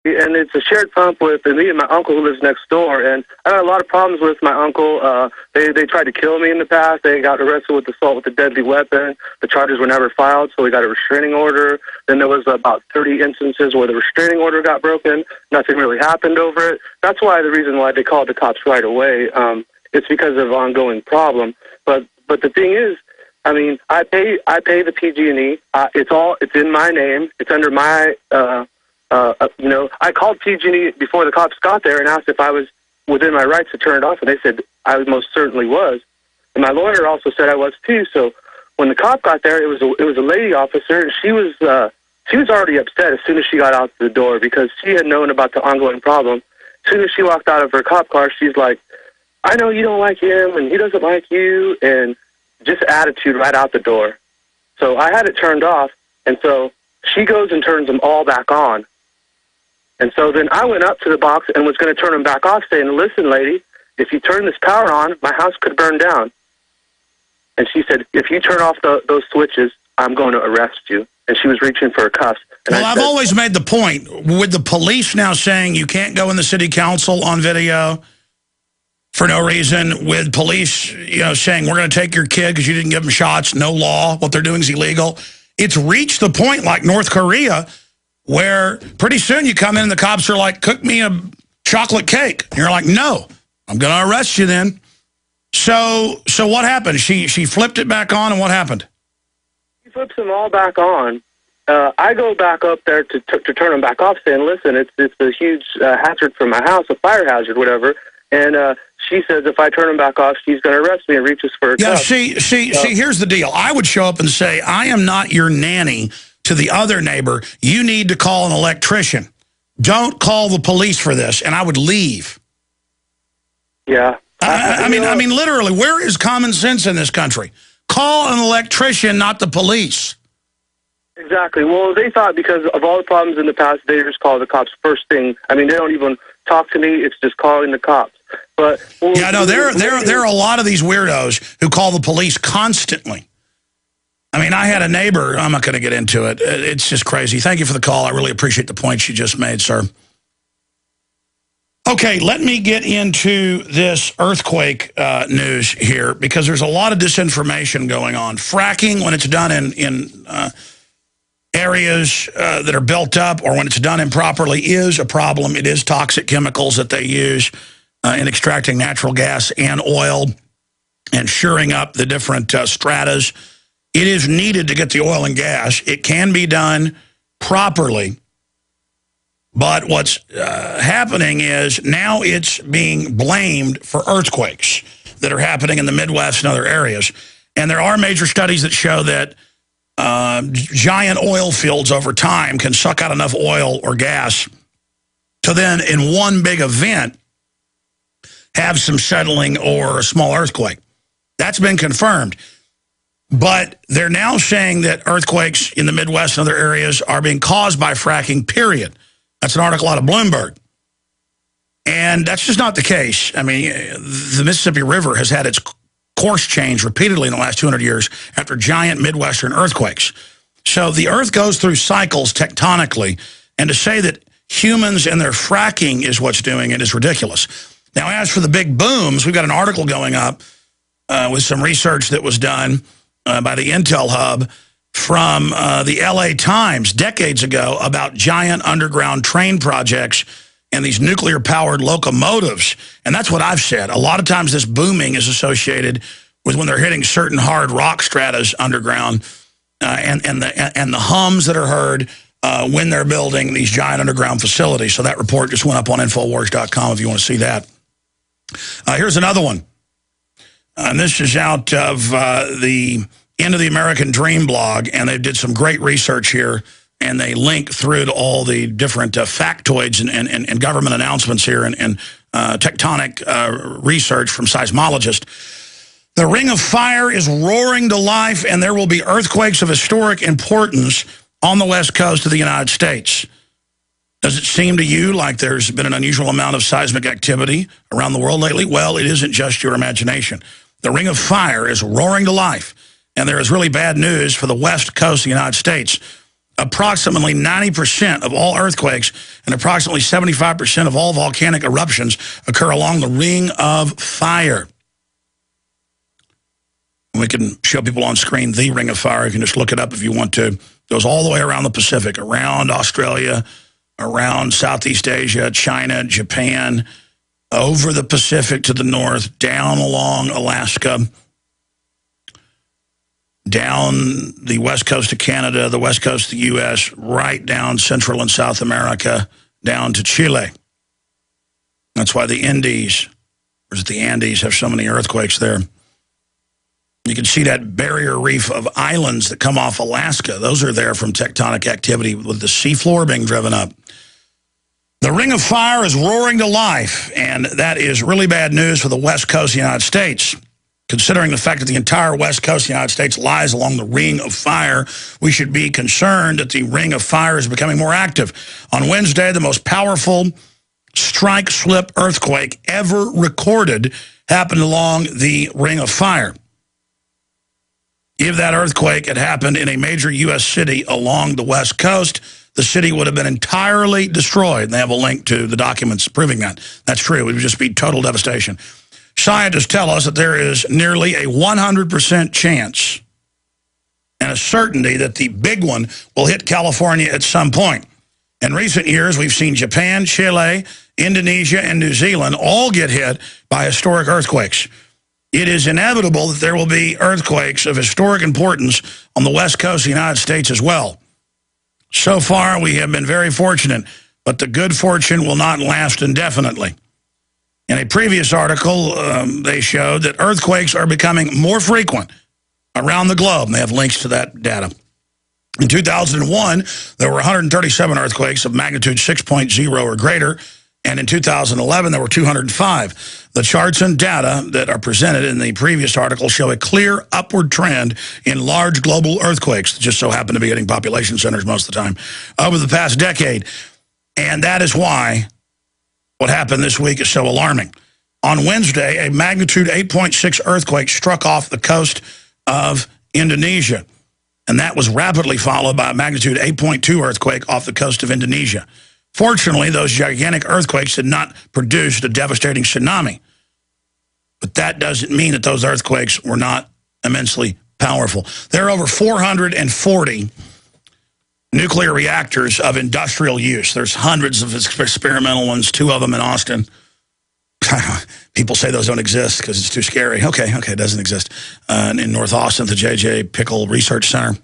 and it's a shared pump with me and my uncle who lives next door. And I had a lot of problems with my uncle. They tried to kill me in the past. They got arrested with assault with a deadly weapon. The charges were never filed, so we got a restraining order. Then there was about 30 instances where the restraining order got broken. Nothing really happened over it. That's why the reason why they called the cops right away. It's because of ongoing problem. But the thing is, I mean, I pay the PG&E. It's in my name. It's under my. You know, I called PG&E before the cops got there and asked if I was within my rights to turn it off, and they said I most certainly was. And my lawyer also said I was too. So when the cop got there, it was a lady officer, and she was already upset as soon as she got out the door because she had known about the ongoing problem. As soon as she walked out of her cop car, she's like, "I know you don't like him, and he doesn't like you," and just attitude right out the door. So I had it turned off, and so she goes and turns them all back on. And so then I went up to the box and was going to turn them back off, saying, "Listen, lady, if you turn this power on, my house could burn down." And she said, "If you turn off those switches, I'm going to arrest you." And she was reaching for a cuff. And I've always made the point, with the police now saying you can't go in the city council on video for no reason, with police, you know, saying we're going to take your kid because you didn't give them shots, no law, what they're doing is illegal. It's reached the point like North Korea where pretty soon you come in and the cops are like, "Cook me a chocolate cake." And you're like, "No, I'm going to arrest you then." So what happened? She flipped it back on, and what happened? She flips them all back on. I go back up there to turn them back off, saying, "Listen, it's a huge hazard for my house, a fire hazard, whatever." And she says if I turn them back off, she's going to arrest me, and reaches for a cuff. See, here's the deal. I would show up and say, "I am not your nanny." To the other neighbor, "You need to call an electrician. Don't call the police for this," and I would leave. Yeah. I mean, literally, where is common sense in this country? Call an electrician, not the police. Exactly. Well, they thought because of all the problems in the past, they just call the cops first thing. I mean, they don't even talk to me. It's just calling the cops. But yeah, no, there are a lot of these weirdos who call the police constantly. I mean, I had a neighbor. I'm not going to get into it. It's just crazy. Thank you for the call. I really appreciate the points you just made, sir. Okay, let me get into this earthquake news here, because there's a lot of disinformation going on. Fracking, when it's done in areas that are built up, or when it's done improperly, is a problem. It is toxic chemicals that they use in extracting natural gas and oil and shoring up the different stratas. It is needed to get the oil and gas. It can be done properly. But what's happening is now it's being blamed for earthquakes that are happening in the Midwest and other areas. And there are major studies that show that giant oil fields over time can suck out enough oil or gas to then, in one big event, have some settling or a small earthquake. That's been confirmed. But they're now saying that earthquakes in the Midwest and other areas are being caused by fracking, period. That's an article out of Bloomberg. And that's just not the case. I mean, the Mississippi River has had its course changed repeatedly in the last 200 years after giant Midwestern earthquakes. So the Earth goes through cycles tectonically, and to say that humans and their fracking is what's doing it is ridiculous. Now, as for the big booms, we've got an article going up with some research that was done by the Intel Hub from the LA Times decades ago about giant underground train projects and these nuclear-powered locomotives. And that's what I've said. A lot of times this booming is associated with when they're hitting certain hard rock stratas underground and the hums that are heard when they're building these giant underground facilities. So that report just went up on Infowars.com if you want to see that. Here's another one. And this is out of the End of the American Dream blog, and they did some great research here, and they link through to all the different factoids and government announcements here and tectonic research from seismologists. The Ring of Fire is roaring to life, and there will be earthquakes of historic importance on the west coast of the United States. Does it seem to you like there's been an unusual amount of seismic activity around the world lately? Well, it isn't just your imagination. The Ring of Fire is roaring to life, and there is really bad news for the west coast of the United States. Approximately 90% of all earthquakes and approximately 75% of all volcanic eruptions occur along the Ring of Fire. We can show people on screen the Ring of Fire. You can just look it up if you want to. It goes all the way around the Pacific, around Australia, around Southeast Asia, China, Japan, over the Pacific to the north, down along Alaska, down the west coast of Canada, the west coast of the U.S., right down Central and South America, down to Chile. That's why the Andes, or is it the Andes, have so many earthquakes there. You can see that barrier reef of islands that come off Alaska. Those are there from tectonic activity with the seafloor being driven up. The Ring of Fire is roaring to life, and that is really bad news for the west coast of the United States. Considering the fact that the entire west coast of the United States lies along the Ring of Fire, we should be concerned that the Ring of Fire is becoming more active. On Wednesday, the most powerful strike-slip earthquake ever recorded happened along the Ring of Fire. If that earthquake had happened in a major U.S. city along the west coast, the city would have been entirely destroyed. And they have a link to the documents proving that. That's true. It would just be total devastation. Scientists tell us that there is nearly a 100% chance and a certainty that the big one will hit California at some point. In recent years, we've seen Japan, Chile, Indonesia, and New Zealand all get hit by historic earthquakes. It is inevitable that there will be earthquakes of historic importance on the west coast of the United States as well. So far, we have been very fortunate, but the good fortune will not last indefinitely. In a previous article, they showed that earthquakes are becoming more frequent around the globe. And they have links to that data. In 2001, there were 137 earthquakes of magnitude 6.0 or greater. And in 2011, there were 205. The charts and data that are presented in the previous article show a clear upward trend in large global earthquakes that just so happen to be hitting population centers most of the time over the past decade. And that is why what happened this week is so alarming. On Wednesday, a magnitude 8.6 earthquake struck off the coast of Indonesia. And that was rapidly followed by a magnitude 8.2 earthquake off the coast of Indonesia. Fortunately, those gigantic earthquakes did not produce a devastating tsunami. But that doesn't mean that those earthquakes were not immensely powerful. There are over 440 nuclear reactors of industrial use. There's hundreds of experimental ones, 2 of them in Austin. People say those don't exist because it's too scary. Okay, it doesn't exist. In North Austin, the J.J. Pickle Research Center.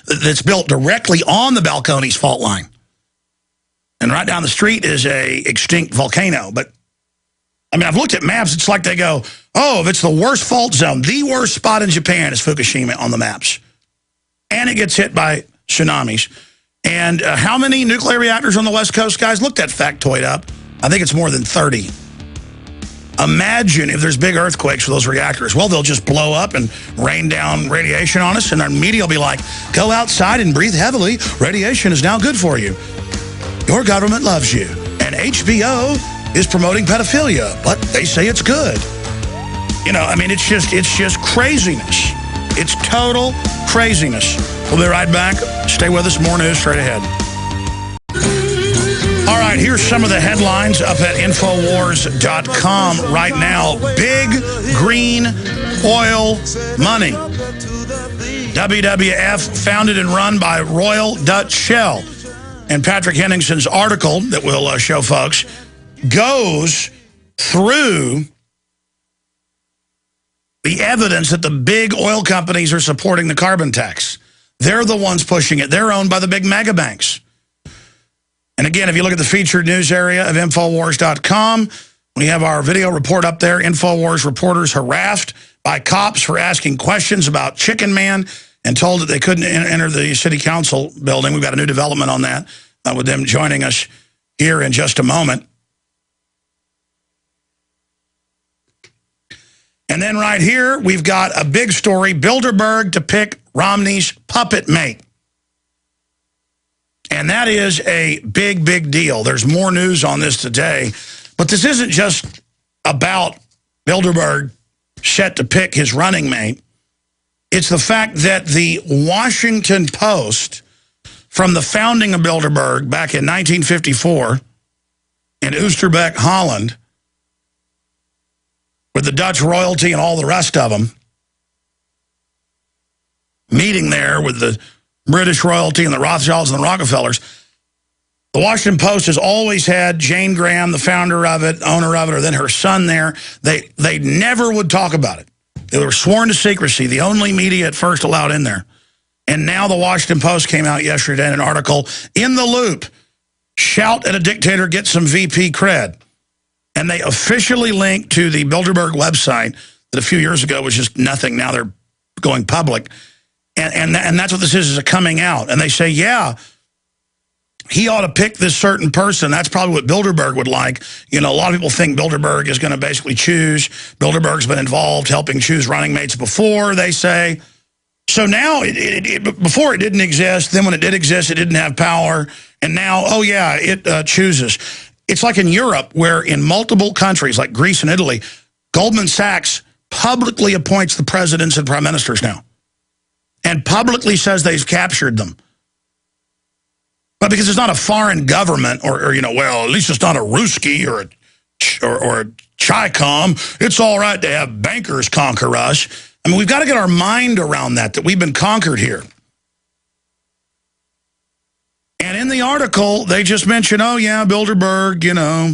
That's built directly on the Balcones fault line. And right down the street is a extinct volcano. But, I mean, I've looked at maps. It's like they go, oh, if it's the worst fault zone, the worst spot in Japan is Fukushima on the maps. And it gets hit by tsunamis. And how many nuclear reactors on the West Coast, guys? Look that factoid up. I think it's more than 30. Imagine if there's big earthquakes for those reactors. Well, they'll just blow up and rain down radiation on us, and our media will be like, go outside and breathe heavily. Radiation is now good for you. Your government loves you. And HBO is promoting pedophilia, but they say it's good. You know, I mean, it's just craziness. It's total craziness. We'll be right back. Stay with us. More news straight ahead. All right, here's some of the headlines up at Infowars.com right now. Big green oil money. WWF, founded and run by Royal Dutch Shell. And Patrick Henningsen's article that we'll show folks goes through the evidence that the big oil companies are supporting the carbon tax. They're the ones pushing it. They're owned by the big mega banks. And again, if you look at the featured news area of Infowars.com, we have our video report up there. Infowars reporters harassed by cops for asking questions about Chicken Man and told that they couldn't enter the city council building. We've got a new development on that with them joining us here in just a moment. And then right here, we've got a big story, Bilderberg to pick Romney's puppet mate. And that is a big, big deal. There's more news on this today. But this isn't just about Bilderberg set to pick his running mate. It's the fact that the Washington Post from the founding of Bilderberg back in 1954 in Oosterbeek, Holland, with the Dutch royalty and all the rest of them, meeting there with the British royalty and the Rothschilds and the Rockefellers. The Washington Post has always had Jane Graham, the founder of it, owner of it, or then her son there. They never would talk about it. They were sworn to secrecy, the only media at first allowed in there. And now the Washington Post came out yesterday in an article, In the Loop, shout at a dictator, get some VP cred. And they officially linked to the Bilderberg website that a few years ago was just nothing. Now they're going public. And that's what this is a coming out. And they say, yeah, he ought to pick this certain person. That's probably what Bilderberg would like. You know, a lot of people think Bilderberg is going to basically choose. Bilderberg's been involved helping choose running mates before, they say. So now, before it didn't exist, then when it did exist, it didn't have power. And now, oh yeah, it chooses. It's like in Europe, where in multiple countries, like Greece and Italy, Goldman Sachs publicly appoints the presidents and prime ministers now. And publicly says they've captured them. But because it's not a foreign government, or you know, well, at least it's not a Ruski or a Chi-Com, it's all right to have bankers conquer us. I mean, we've got to get our mind around that we've been conquered here. And in the article, they just mention, oh, yeah, Bilderberg, you know,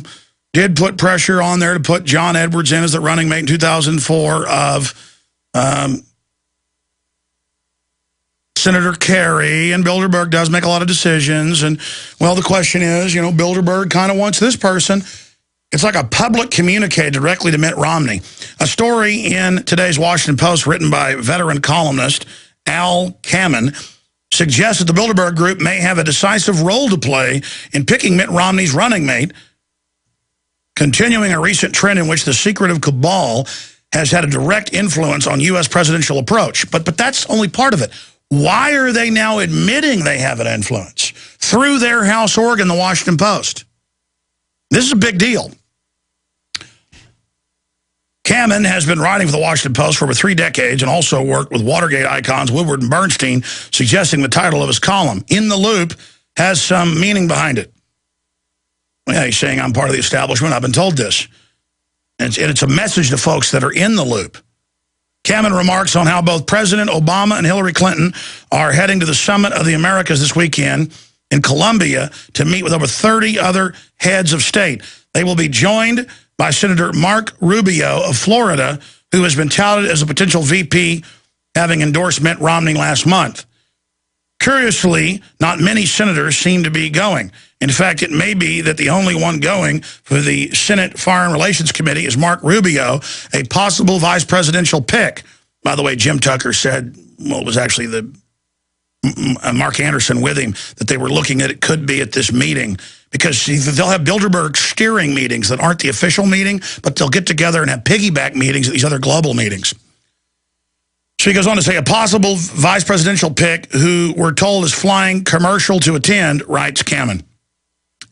did put pressure on there to put John Edwards in as the running mate in 2004 of Senator Kerry, and Bilderberg does make a lot of decisions. And, well, the question is, you know, Bilderberg kind of wants this person. It's like a public communique directly to Mitt Romney. A story in today's Washington Post written by veteran columnist Al Kamen suggests that the Bilderberg Group may have a decisive role to play in picking Mitt Romney's running mate, continuing a recent trend in which the secretive cabal has had a direct influence on U.S. presidential approach. But that's only part of it. Why are they now admitting they have an influence? Through their house organ, the Washington Post. This is a big deal. Kamen has been writing for the Washington Post for over 3 decades and also worked with Watergate icons Woodward and Bernstein, suggesting the title of his column, In the Loop, has some meaning behind it. Yeah, he's saying I'm part of the establishment. I've been told this. And it's a message to folks that are in the loop. Kamen remarks on how both President Obama and Hillary Clinton are heading to the Summit of the Americas this weekend in Colombia to meet with over 30 other heads of state. They will be joined by Senator Mark Rubio of Florida, who has been touted as a potential VP, having endorsed Mitt Romney last month. Curiously, not many senators seem to be going. In fact, it may be that the only one going for the Senate Foreign Relations Committee is Mark Rubio, a possible vice presidential pick. By the way, Jim Tucker said, well, it was actually the Mark Anderson with him, that they were looking at it could be at this meeting, because they'll have Bilderberg steering meetings that aren't the official meeting, but they'll get together and have piggyback meetings at these other global meetings. So he goes on to say, a possible vice presidential pick who we're told is flying commercial to attend, writes Kamen,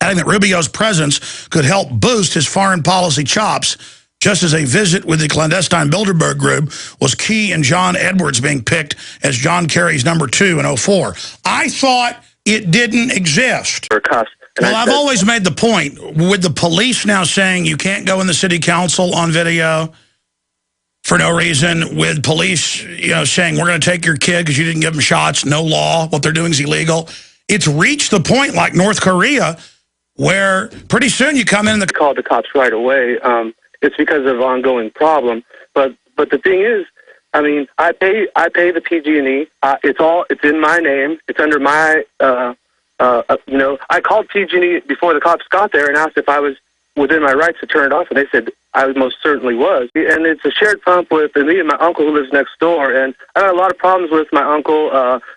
adding that Rubio's presence could help boost his foreign policy chops, just as a visit with the clandestine Bilderberg Group was key in John Edwards being picked as John Kerry's number 2 in 04. I thought it didn't exist. Well, I've always made the point, with the police now saying you can't go in the city council on video for no reason, with police, you know, saying we're going to take your kid because you didn't give him shots, no law, what they're doing is illegal. It's reached the point, like North Korea, where pretty soon you come in and called the cops right away. It's because of ongoing problem. But the thing is, I mean, I pay the PG&E. It's in my name. It's under my you know, I called PG&E before the cops got there and asked if I was within my rights to turn it off, and they said I most certainly was. And it's a shared pump with me and my uncle who lives next door, and I had a lot of problems with my uncle.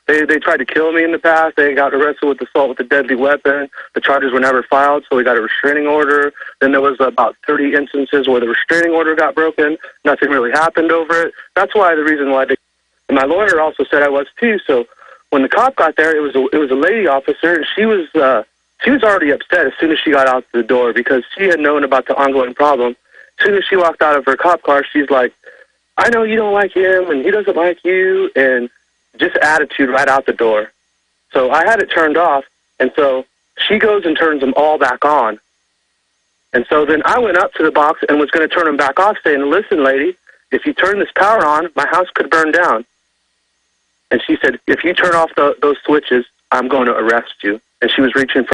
They tried to kill me in the past. They got arrested with assault with a deadly weapon. The charges were never filed, so we got a restraining order. Then there was about 30 instances where the restraining order got broken. Nothing really happened over it. That's why the reason why and my lawyer also said I was too. So when the cop got there, it was a lady officer, and she was already upset as soon as she got out the door because she had known about the ongoing problem. As soon as she walked out of her cop car, she's like, I know you don't like him, and he doesn't like you, and just attitude right out the door. So I had it turned off, and so she goes and turns them all back on. And so then I went up to the box and was going to turn them back off, saying, listen, lady, if you turn this power on, my house could burn down. And she said, if you turn off those switches, I'm going to arrest you. And she was reaching for